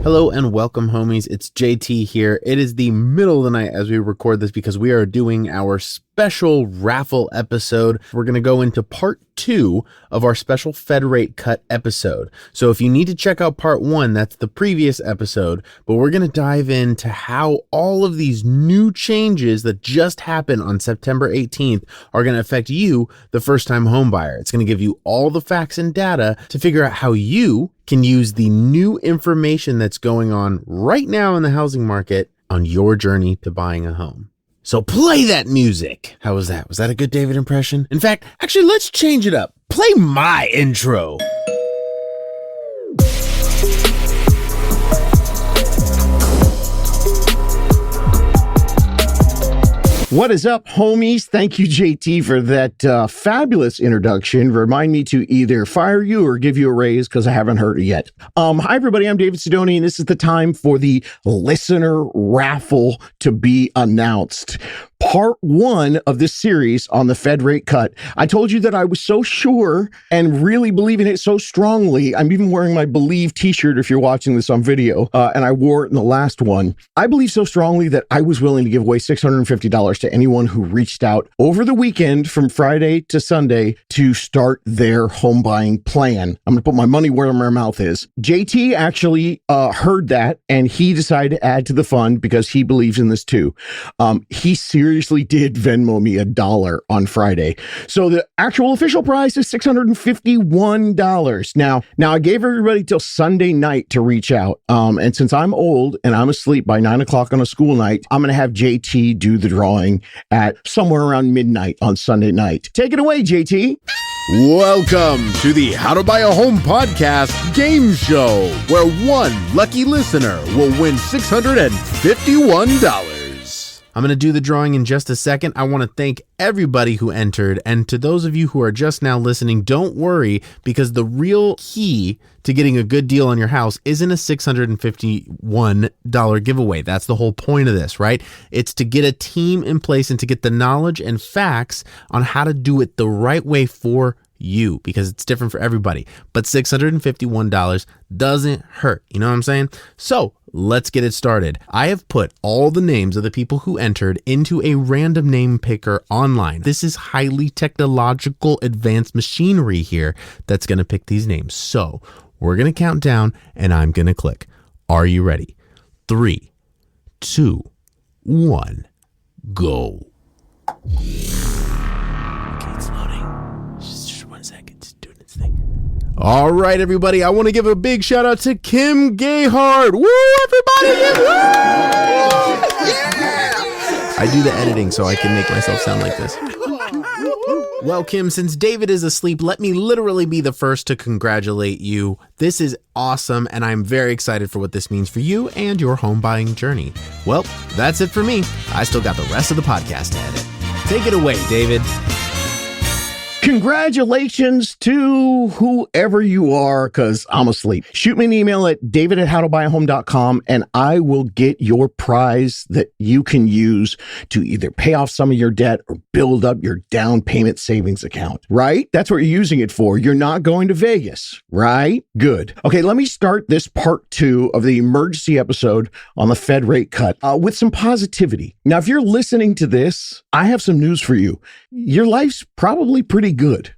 Hello and welcome, homies. It's JT here. It is the middle of the night as we record this because we are doing our special raffle episode. We're going to go into part 2 of our special Fed rate cut episode. So if you need to check out part 1, that's the previous episode, but we're going to dive into how all of these new changes that just happened on September 18th are going to affect you, the first-time home buyer. It's going to give you all the facts and data to figure out how you can use the new information that's going on right now in the housing market on your journey to buying a home. So play that music. How was that? Was that a good David impression? In fact, actually, let's change it up. Play my intro. What is up, homies? Thank you, JT, for that fabulous introduction. Remind me to either fire you or give you a raise because I haven't heard it yet. Hi, everybody. I'm David Sidoni, and this is the time for the listener raffle to be announced. Part 1 of this series on the Fed rate cut. I told you that I was so sure and really believe in it so strongly. I'm even wearing my Believe t-shirt if you're watching this on video, and I wore it in the last one. I believe so strongly that I was willing to give away $650 to anyone who reached out over the weekend from Friday to Sunday to start their home buying plan. I'm going to put my money where my mouth is. JT actually heard that, and he decided to add to the fund because he believes in this too. He seriously did Venmo me $1 on Friday. So the actual official price is $651. Now I gave everybody till Sunday night to reach out. And since I'm old and I'm asleep by 9 o'clock on a school night, I'm going to have JT do the drawing at somewhere around midnight on Sunday night. Take it away, JT. Welcome to the How to Buy a Home podcast game show, where one lucky listener will win $651. I'm going to do the drawing in just a second. I want to thank everybody who entered. And to those of you who are just now listening, don't worry, because the real key to getting a good deal on your house isn't a $651 giveaway. That's the whole point of this, right? It's to get a team in place and to get the knowledge and facts on how to do it the right way for you, because it's different for everybody. But $651 doesn't hurt. You know what I'm saying? So let's get it started. I have put all the names of the people who entered into a random name picker online. This is highly technological advanced machinery here that's going to pick these names. So we're going to count down and I'm going to click. Are you ready? 3, 2, 1, go. Okay, it's loading. Just 1 second. It's doing its thing. All right, everybody. I want to give a big shout out to Kim Gayhard. Woo, everybody! Woo! Yeah! I do the editing so I can make myself sound like this. Well, Kim, since David is asleep, let me literally be the first to congratulate you. This is awesome, and I'm very excited for what this means for you and your home buying journey. Well, that's it for me. I still got the rest of the podcast to edit. Take it away, David. Congratulations to whoever you are, because I'm asleep. Shoot me an email at david@howtobuyahome.com, and I will get your prize that you can use to either pay off some of your debt or build up your down payment savings account, right? That's what you're using it for. You're not going to Vegas, right? Good. Okay, let me start this part 2 of the emergency episode on the Fed rate cut with some positivity. Now, if you're listening to this, I have some news for you. Your life's probably pretty good.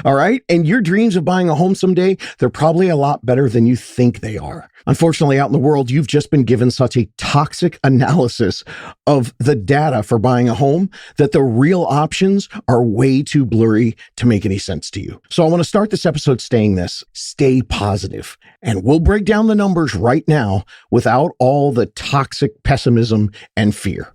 All right. And your dreams of buying a home someday, they're probably a lot better than you think they are. Unfortunately, out in the world, you've just been given such a toxic analysis of the data for buying a home that the real options are way too blurry to make any sense to you. So I want to start this episode saying this: stay positive. And we'll break down the numbers right now without all the toxic pessimism and fear.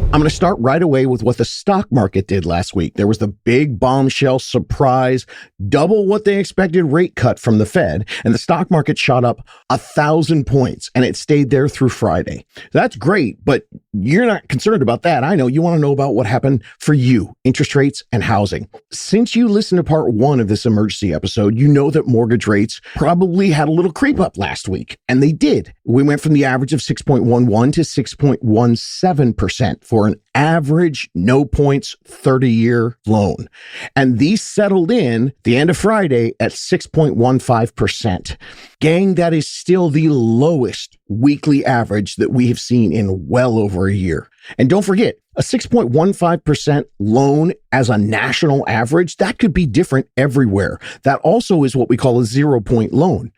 I'm going to start right away with what the stock market did last week. There was the big bombshell surprise, double what they expected rate cut from the Fed, and the stock market shot up 1,000 points, and it stayed there through Friday. That's great, but you're not concerned about that. I know you want to know about what happened for you, interest rates and housing. Since you listened to part 1 of this emergency episode, you know that mortgage rates probably had a little creep up last week, and they did. We went from the average of 6.11 to 6.17% for for an average no points 30-year loan. And these settled in the end of Friday at 6.15%. Gang, that is still the lowest weekly average that we have seen in well over a year. And don't forget, a 6.15% loan as a national average, that could be different everywhere. That also is what we call a 0-point loan.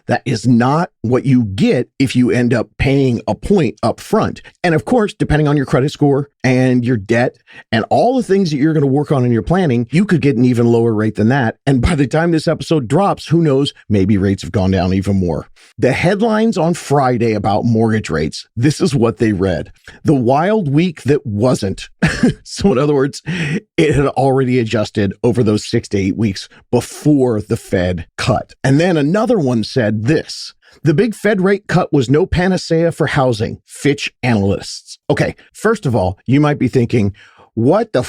That is not what you get if you end up paying a point up front. And of course, depending on your credit score and your debt and all the things that you're going to work on in your planning, you could get an even lower rate than that. And by the time this episode drops, who knows, maybe rates have gone down even more. The headlines on Friday about mortgage rates, this is what they read. The wild week that wasn't. So in other words, it had already adjusted over those 6 to 8 weeks before the Fed cut. And then another one said this: the big Fed rate cut was no panacea for housing, Fitch analysts. Okay, first of all, you might be thinking, what the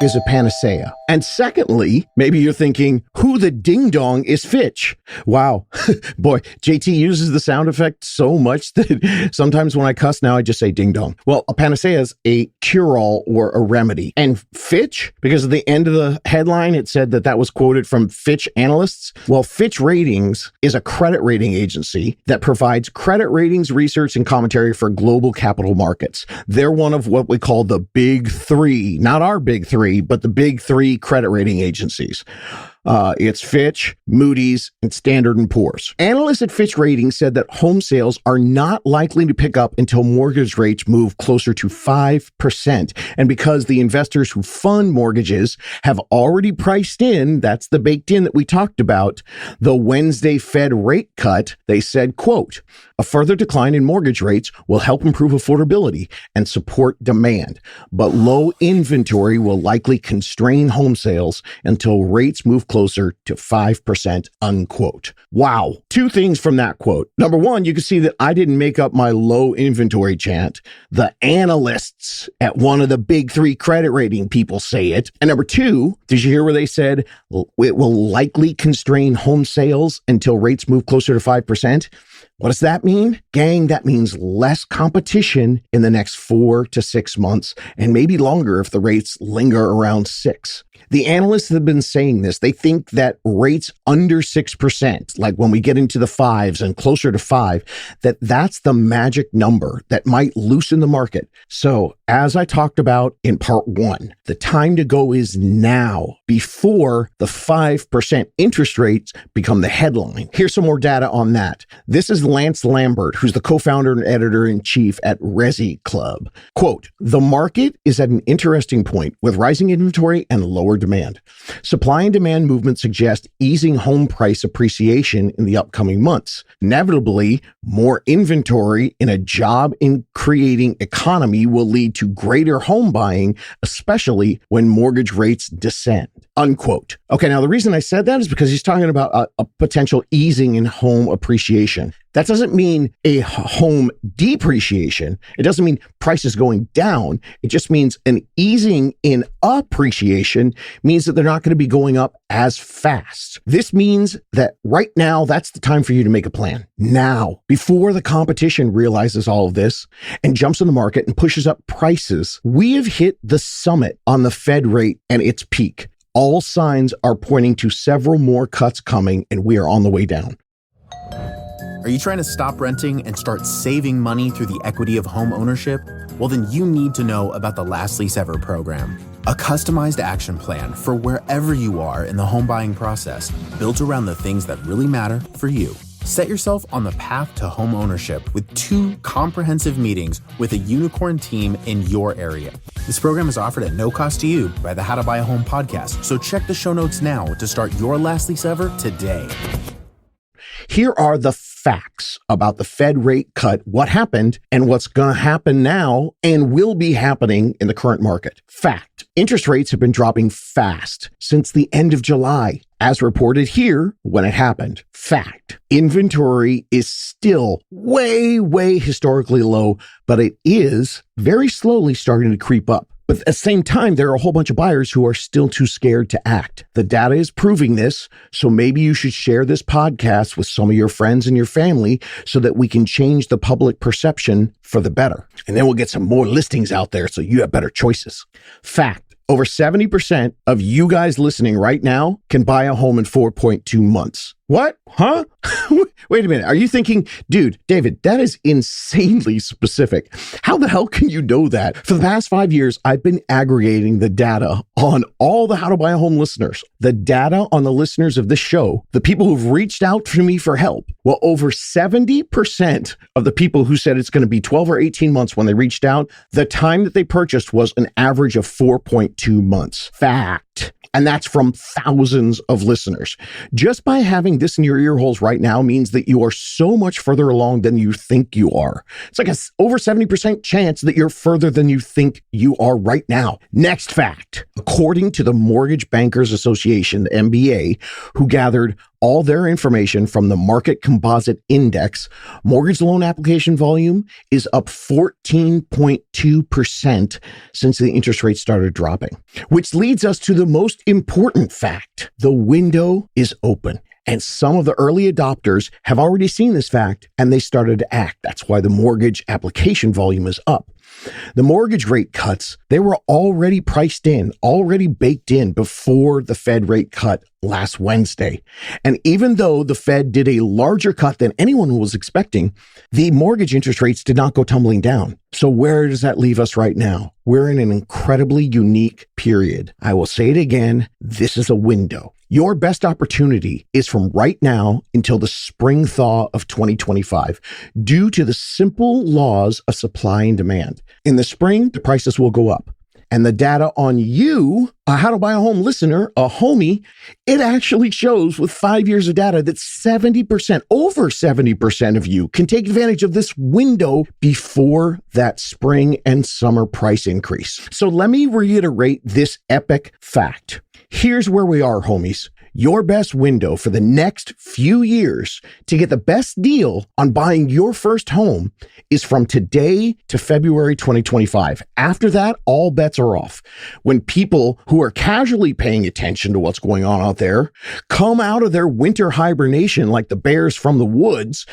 is a panacea? And secondly, maybe you're thinking, who the ding dong is Fitch? Wow. Boy, JT uses the sound effect so much that sometimes when I cuss now, I just say ding dong. Well, a panacea is a cure-all or a remedy. And Fitch, because at the end of the headline, it said that that was quoted from Fitch analysts. Well, Fitch Ratings is a credit rating agency that provides credit ratings research and commentary for global capital markets. They're one of what we call the big three. Not our big three, but the big three credit rating agencies. It's Fitch, Moody's, and Standard & Poor's. Analysts at Fitch Ratings said that home sales are not likely to pick up until mortgage rates move closer to 5%. And because the investors who fund mortgages have already priced in, that's the baked in that we talked about, the Wednesday Fed rate cut, they said, quote, a further decline in mortgage rates will help improve affordability and support demand, but low inventory will likely constrain home sales until rates move closer to 5%, unquote. Wow. Two things from that quote. Number one, you can see that I didn't make up my low inventory chant. The analysts at one of the big three credit rating people say it. And number two, did you hear where they said it will likely constrain home sales until rates move closer to 5%? What does that mean? Gang, that means less competition in the next 4 to 6 months, and maybe longer if the rates linger around 6. The analysts have been saying this. They think that rates under 6%, like when we get into the 5s and closer to 5, that's the magic number that might loosen the market. So as I talked about in part 1, the time to go is now, before the 5% interest rates become the headline. Here's some more data on that. This is Lance Lambert, who's the co-founder and editor-in-chief at Resi Club. Quote, the market is at an interesting point with rising inventory and lower demand. Supply and demand movements suggest easing home price appreciation in the upcoming months. Inevitably, more inventory in a job in creating economy will lead to greater home buying, especially when mortgage rates descend, unquote. Okay, now the reason I said that is because he's talking about a potential easing in home appreciation. That doesn't mean a home depreciation. It doesn't mean prices going down. It just means an easing in appreciation means that they're not going to be going up as fast. This means that right now, that's the time for you to make a plan. Now, before the competition realizes all of this and jumps in the market and pushes up prices, we have hit the summit on the Fed rate and its peak. All signs are pointing to several more cuts coming, and we are on the way down. Are you trying to stop renting and start saving money through the equity of home ownership? Well, then you need to know about the Last Lease Ever program, a customized action plan for wherever you are in the home buying process, built around the things that really matter for you. Set yourself on the path to home ownership with 2 comprehensive meetings with a unicorn team in your area. This program is offered at no cost to you by the How to Buy a Home podcast, so check the show notes now to start your Last Lease Ever today. Here are the facts about the Fed rate cut, what happened, and what's going to happen now and will be happening in the current market. Fact: interest rates have been dropping fast since the end of July, as reported here when it happened. Fact: inventory is still way historically low, but it is very slowly starting to creep up. But at the same time, there are a whole bunch of buyers who are still too scared to act. The data is proving this, so maybe you should share this podcast with some of your friends and your family so that we can change the public perception for the better. And then we'll get some more listings out there so you have better choices. Fact. Over 70% of you guys listening right now can buy a home in 4.2 months. What? Huh? Wait a minute. Are you thinking, dude, David, that is insanely specific. How the hell can you know that? For the past 5 years, I've been aggregating the data on all the How to Buy a Home listeners, the data on the listeners of this show, the people who've reached out to me for help. Well, over 70% of the people who said it's going to be 12 or 18 months when they reached out, the time that they purchased was an average of 4.2 months. Fact. And that's from thousands of listeners. Just by having this in your ear holes right now means that you are so much further along than you think you are. It's like over 70% chance that you're further than you think you are right now. Next fact. According to the Mortgage Bankers Association, the MBA, who gathered all their information from the Market Composite Index, mortgage loan application volume is up 14.2% since the interest rate started dropping. Which leads us to the most important fact. The window is open. And some of the early adopters have already seen this fact and they started to act. That's why the mortgage application volume is up. The mortgage rate cuts, they were already priced in, already baked in before the Fed rate cut last Wednesday. And even though the Fed did a larger cut than anyone was expecting, the mortgage interest rates did not go tumbling down. So where does that leave us right now? We're in an incredibly unique period. I will say it again. This is a window. Your best opportunity is from right now until the spring thaw of 2025 due to the simple laws of supply and demand. In the spring, the prices will go up. And the data on you, a How to Buy a Home listener, a homie, it actually shows with 5 years of data that 70%, over 70% of you can take advantage of this window before that spring and summer price increase. So let me reiterate this epic fact. Here's where we are, homies. Your best window for the next few years to get the best deal on buying your first home is from today to February 2025. After that, all bets are off. When people who are casually paying attention to what's going on out there come out of their winter hibernation like the bears from the woods,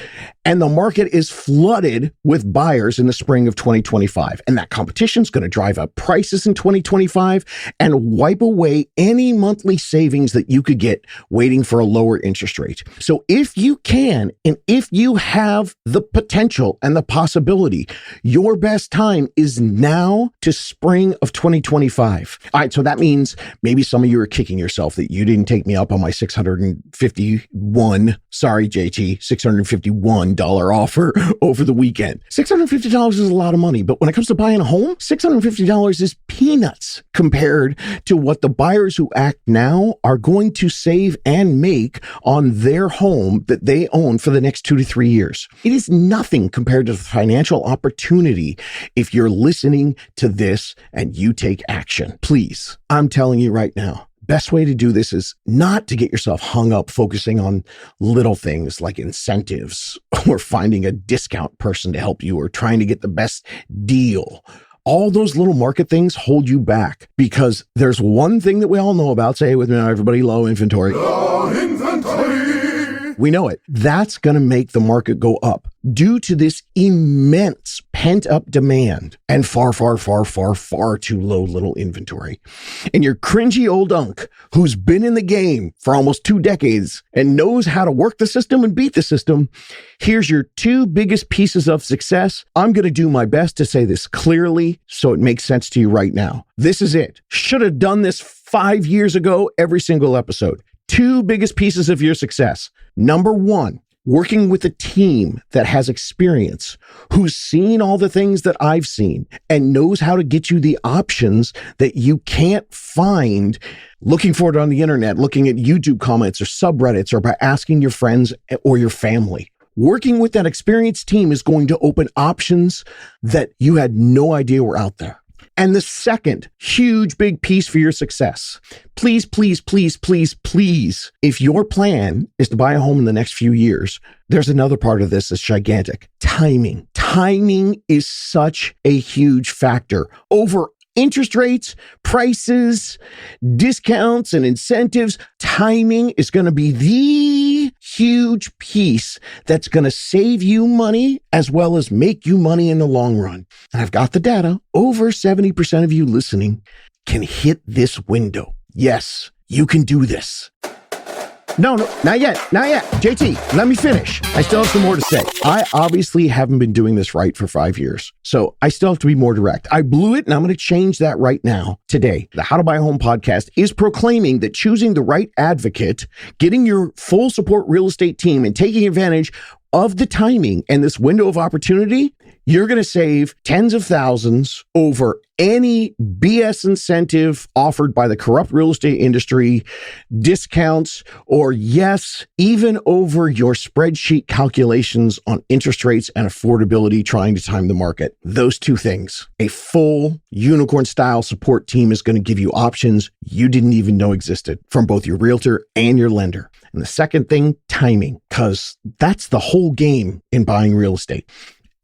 and the market is flooded with buyers in the spring of 2025. And that competition is going to drive up prices in 2025 and wipe away any monthly savings that you could get waiting for a lower interest rate. So if you can, and if you have the potential and the possibility, your best time is now to spring of 2025. All right, so that means maybe some of you are kicking yourself that you didn't take me up on my $651 offer over the weekend. $650 is a lot of money, but when it comes to buying a home, $650 is peanuts compared to what the buyers who act now are going to save and make on their home that they own for the next 2 to 3 years. It is nothing compared to the financial opportunity if you're listening to this and you take action. Please, I'm telling you right now, best way to do this is not to get yourself hung up focusing on little things like incentives or finding a discount person to help you or trying to get the best deal. All those little market things hold you back because there's one thing that we all know about. Say it with me now, everybody. Low inventory. Low inventory. We know it. That's going to make the market go up due to this immense pent-up demand and far, far, far, far, far too low little inventory. And your cringy old unk who's been in the game for almost 2 decades and knows how to work the system and beat the system, here's your 2 biggest pieces of success. I'm going to do my best to say this clearly so it makes sense to you right now. This is it. Should have done this 5 years ago, every single episode. 2 biggest pieces of your success. Number 1, working with a team that has experience, who's seen all the things that I've seen and knows how to get you the options that you can't find looking for it on the internet, looking at YouTube comments or subreddits, or by asking your friends or your family. Working with that experienced team is going to open options that you had no idea were out there. And the second huge big piece for your success, please, please, please, please, please, if your plan is to buy a home in the next few years, there's another part of this that's gigantic. Timing. Timing is such a huge factor. Over Interest rates, prices, discounts, and incentives. Timing is going to be the huge piece that's going to save you money as well as make you money in the long run. And I've got the data. Over 70% of you listening can hit this window. Yes, you can do this. No, not yet. JT, let me finish. I still have some more to say. I obviously haven't been doing this right for 5 years, so I still have to be more direct. I blew it, and I'm going to change that right now, today. The How to Buy a Home podcast is proclaiming that choosing the right advocate, getting your full support real estate team, and taking advantage of the timing and this window of opportunity, you're going to save tens of thousands over any BS incentive offered by the corrupt real estate industry, discounts, or yes, even over your spreadsheet calculations on interest rates and affordability trying to time the market. Those two things. A full unicorn-style support team is going to give you options you didn't even know existed from both your realtor and your lender. And the second thing, timing, because that's the whole game in buying real estate.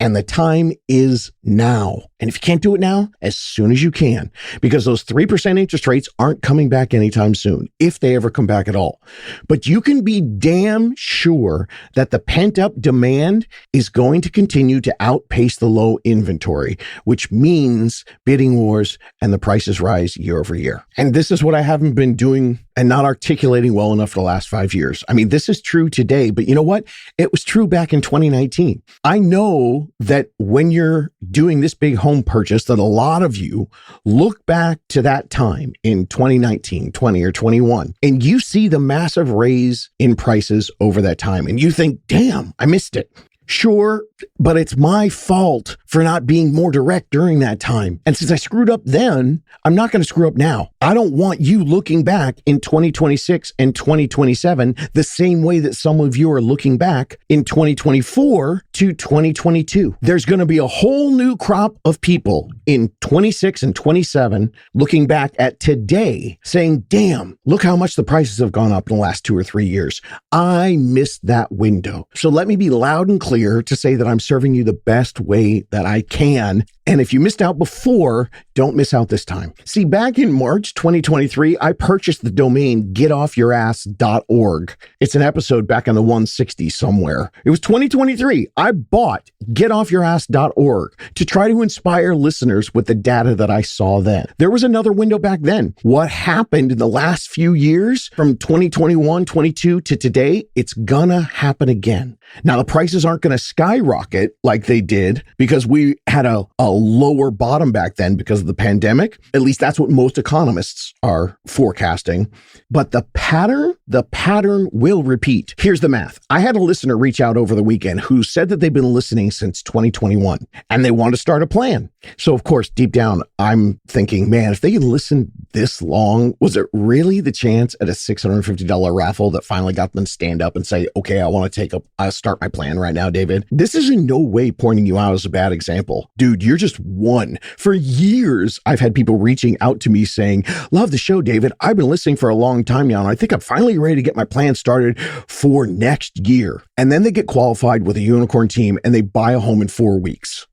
And the time is now. And if you can't do it now, as soon as you can, because those 3% interest rates aren't coming back anytime soon, if they ever come back at all. But you can be damn sure that the pent-up demand is going to continue to outpace the low inventory, which means bidding wars and the prices rise year over year. And this is what I haven't been doing and not articulating well enough for the last 5 years. I mean, this is true today, but you know what? It was true back in 2019. I know that when you're doing this big home purchase, that a lot of you look back to that time in 2019, 20, or 21, and you see the massive raise in prices over that time, and you think, damn, I missed it. Sure, but it's my fault for not being more direct during that time. And since I screwed up then, I'm not going to screw up now. I don't want you looking back in 2026 and 2027 the same way that some of you are looking back in 2024 to 2022. There's going to be a whole new crop of people in 26 and 27 looking back at today saying, damn, look how much the prices have gone up in the last 2 or 3 years. I missed that window. So let me be loud and clear to say that I'm serving you the best way that I can. And if you missed out before, don't miss out this time. See, back in March 2023, I purchased the domain getoffyourass.org. It's an episode back in the 160 somewhere. It was 2023. I bought getoffyourass.org to try to inspire listeners with the data that I saw then. There was another window back then. What happened in the last few years from 2021, 22 to today, it's gonna happen again. Now, the prices aren't going to skyrocket like they did because we had a lower bottom back then because of the pandemic. At least that's what most economists are forecasting. But the pattern will repeat. Here's the math. I had a listener reach out over the weekend who said that they've been listening since 2021 and they want to start a plan. So, of course, deep down, I'm thinking, man, if they had listened this long, was it really the chance at a $650 raffle that finally got them to stand up and say, okay, I want to start my plan right now, David? This is in no way pointing you out as a bad example. Dude, you're just one. For years, I've had people reaching out to me saying, love the show, David. I've been listening for a long time now, and I think I'm finally ready to get my plan started for next year. And then they get qualified with a unicorn team and they buy a home in 4 weeks.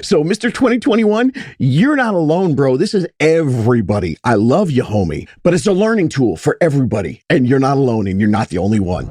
So, Mr. 2021, you're not alone, bro. This is everybody. I love you, homie. But it's a learning tool for everybody. And you're not alone, and you're not the only one.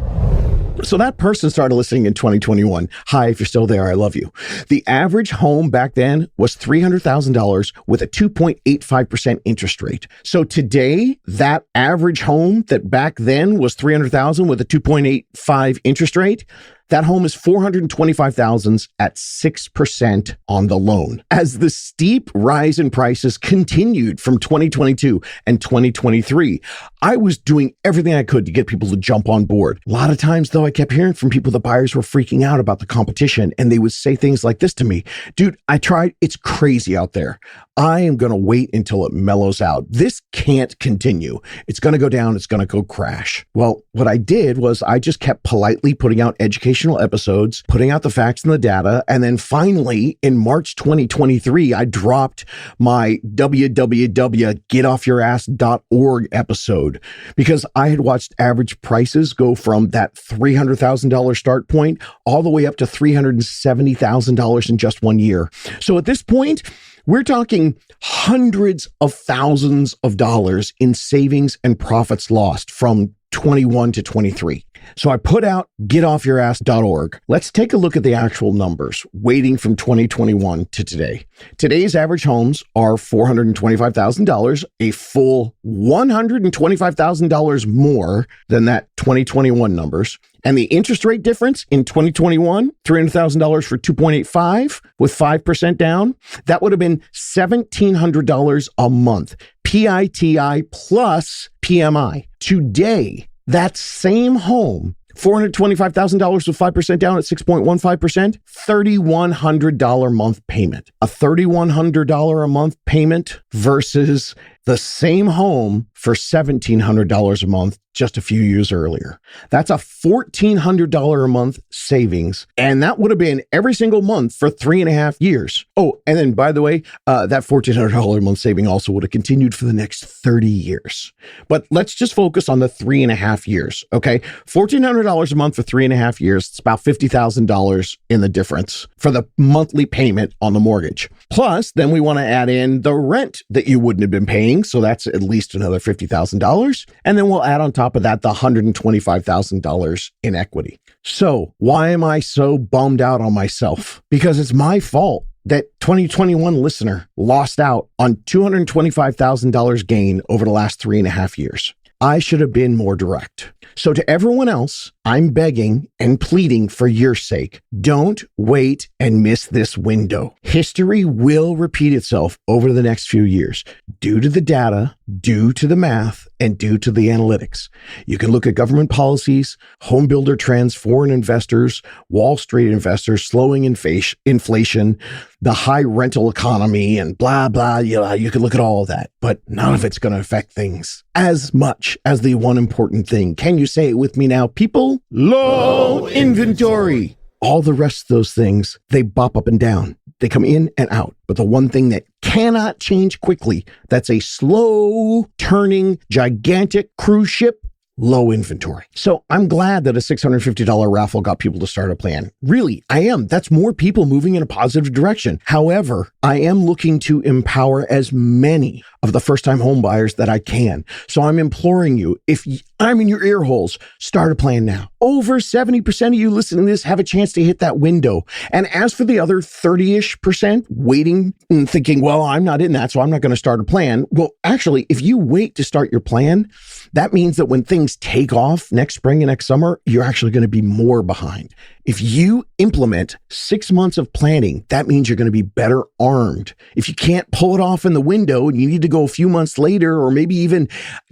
So that person started listening in 2021. Hi, if you're still there, I love you. The average home back then was $300,000 with a 2.85% interest rate. So today, that average home that back then was $300,000 with a 2.85 interest rate, that home is $425,000 at 6% on the loan. As the steep rise in prices continued from 2022 and 2023, I was doing everything I could to get people to jump on board. A lot of times, though, I kept hearing from people, the buyers were freaking out about the competition, and they would say things like this to me. Dude, I tried. It's crazy out there. I am going to wait until it mellows out. This can't continue. It's going to go down. It's going to go crash. Well, what I did was I just kept politely putting out education educational episodes, putting out the facts and the data. And then finally, in March 2023, I dropped my www.getoffyourass.org episode because I had watched average prices go from that $300,000 start point all the way up to $370,000 in just 1 year. So at this point, we're talking hundreds of thousands of dollars in savings and profits lost from 21 to 23. So I put out getoffyourass.org. Let's take a look at the actual numbers, weighting from 2021 to today. Today's average homes are $425,000, a full $125,000 more than that 2021 numbers. And the interest rate difference in 2021, $300,000 for 2.85 with 5% down, that would have been $1,700 a month, PITI plus PMI. Today, that same home, $425,000 with 5% down at 6.15%, $3,100 a month payment. A $3,100 a month payment versus the same home for $1,700 a month just a few years earlier. That's a $1,400 a month savings. And that would have been every single month for 3.5 years. Oh, and then by the way, that $1,400 a month saving also would have continued for the next 30 years. But let's just focus on the 3.5 years. Okay. $1,400 a month for 3.5 years. It's about $50,000 in the difference for the monthly payment on the mortgage. Plus, then we want to add in the rent that you wouldn't have been paying. So that's at least another $50,000. And then we'll add on top of that the $125,000 in equity. So why am I so bummed out on myself? Because it's my fault that 2021 listener lost out on $225,000 gain over the last 3.5 years. I should have been more direct. So to everyone else, I'm begging and pleading for your sake. Don't wait and miss this window. History will repeat itself over the next few years due to the data, due to the math, and due to the analytics. You can look at government policies, home builder trends, foreign investors, Wall Street investors, slowing inflation, the high rental economy, and blah, blah. You can look at all of that, but none of it's going to affect things as much as the one important thing. Can you say it with me now, people? Low inventory. All the rest of those things, they bop up and down. They come in and out. But the one thing that cannot change quickly, that's a slow turning, gigantic cruise ship, low inventory. So I'm glad that a $650 raffle got people to start a plan. Really, I am. That's more people moving in a positive direction. However, I am looking to empower as many of the first-time home buyers that I can. So I'm imploring you, if I'm in your ear holes, start a plan now. Over 70% of you listening to this have a chance to hit that window. And as for the other 30-ish% waiting and thinking, well, I'm not in that, so I'm not going to start a plan. Well, actually, if you wait to start your plan, that means that when things take off next spring and next summer, you're actually going to be more behind. If you implement 6 months of planning, that means you're going to be better armed. If you can't pull it off in the window and you need to go a few months later, or maybe even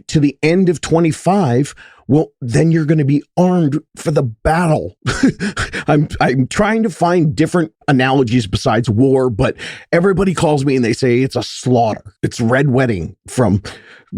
to the end of 25, well, then you're going to be armed for the battle. I'm trying to find different analogies besides war, but everybody calls me and they say it's a slaughter. It's Red Wedding from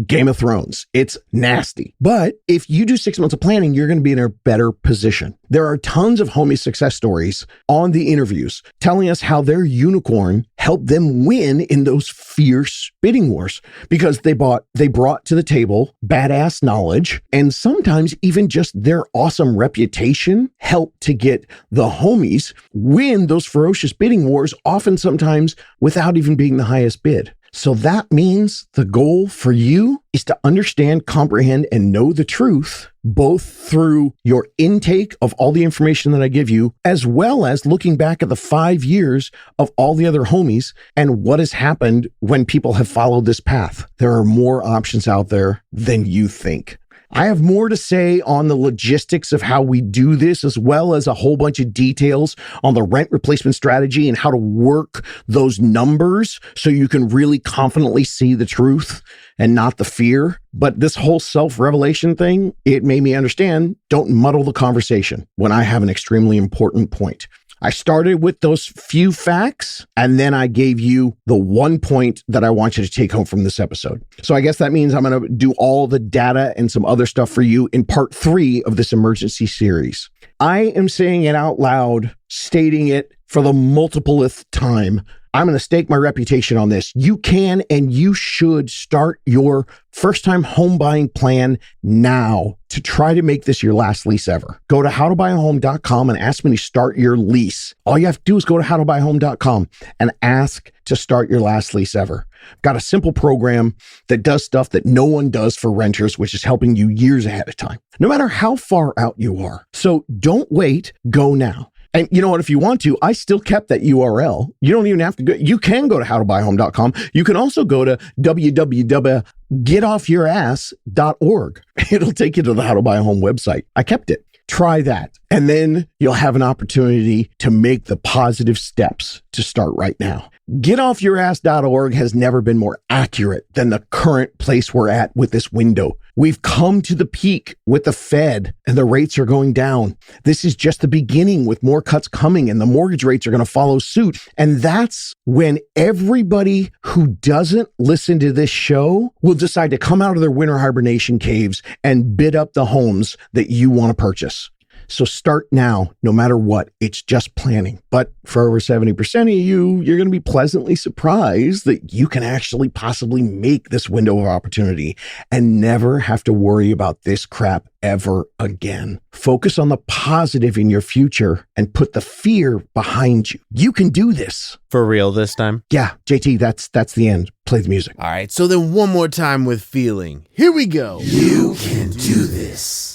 Game of Thrones. It's nasty. But if you do 6 months of planning, you're going to be in a better position. There are tons of homie success stories on the interviews telling us how their unicorn helped them win in those fierce bidding wars because they brought to the table badass knowledge, and sometimes even just their awesome reputation helped to get the homies win those ferocious bidding wars, often sometimes without even being the highest bid. So that means the goal for you is to understand, comprehend, and know the truth, both through your intake of all the information that I give you, as well as looking back at the 5 years of all the other homies and what has happened when people have followed this path. There are more options out there than you think. I have more to say on the logistics of how we do this, as well as a whole bunch of details on the rent replacement strategy and how to work those numbers so you can really confidently see the truth and not the fear. But this whole self-revelation thing, it made me understand, don't muddle the conversation when I have an extremely important point. I started with those few facts, and then I gave you the one point that I want you to take home from this episode. So I guess that means I'm going to do all the data and some other stuff for you in part 3 of this emergency series. I am saying it out loud, stating it for the multipleth time. I'm going to stake my reputation on this. You can and you should start your first-time home buying plan now to try to make this your last lease ever. Go to howtobuyahome.com and ask me to start your lease. All you have to do is go to howtobuyahome.com and ask to start your last lease ever. Got a simple program that does stuff that no one does for renters, which is helping you years ahead of time, no matter how far out you are. So don't wait, go now. And you know what? If you want to, I still kept that URL. You don't even have to go. You can go to howtobuyahome.com. You can also go to www.getoffyourass.org. It'll take you to the How to Buy a Home website. I kept it. Try that. And then you'll have an opportunity to make the positive steps to start right now. Getoffyourass.org has never been more accurate than the current place we're at with this window. We've come to the peak with the Fed and the rates are going down. This is just the beginning with more cuts coming and the mortgage rates are going to follow suit. And that's when everybody who doesn't listen to this show will decide to come out of their winter hibernation caves and bid up the homes that you want to purchase. So start now, no matter what. It's just planning. But for over 70% of you, you're going to be pleasantly surprised that you can actually possibly make this window of opportunity and never have to worry about this crap ever again. Focus on the positive in your future and put the fear behind you. You can do this. For real this time? Yeah, JT, that's the end. Play the music. All right, so then one more time with feeling. Here we go. You can do this.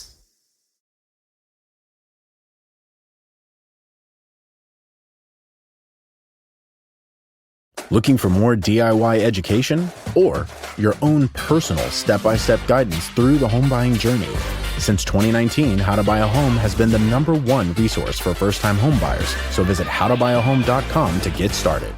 Looking for more DIY education or your own personal step-by-step guidance through the home buying journey? Since 2019, How to Buy a Home has been the #1 resource for first-time home buyers. So visit howtobuyahome.com to get started.